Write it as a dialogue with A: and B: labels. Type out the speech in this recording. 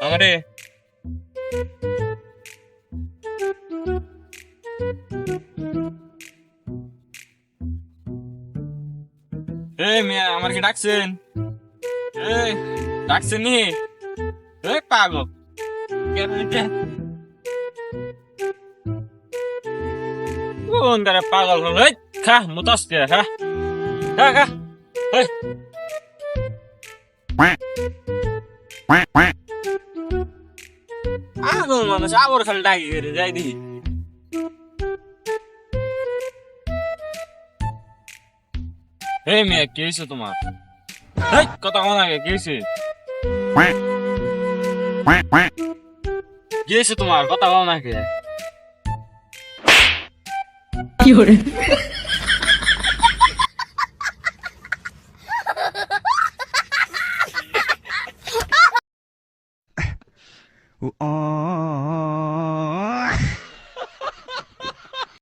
A: আমারে এই মিয়া আমার কি ডাকছেন? এই ডাকছেন নি? এই পাগল কোন তারা পাগল হল? এই খা মুতাস কে খা খা খা এই পাগল মানুষ আবার খালি ডাকি করে যাই দেখি। এই মেয়ে কি হয়েছে তোমার? এই কথা কোন আগে কি হয়েছে? কি হয়েছে তোমার কথা বল নাকি?
B: কি করে
C: Oh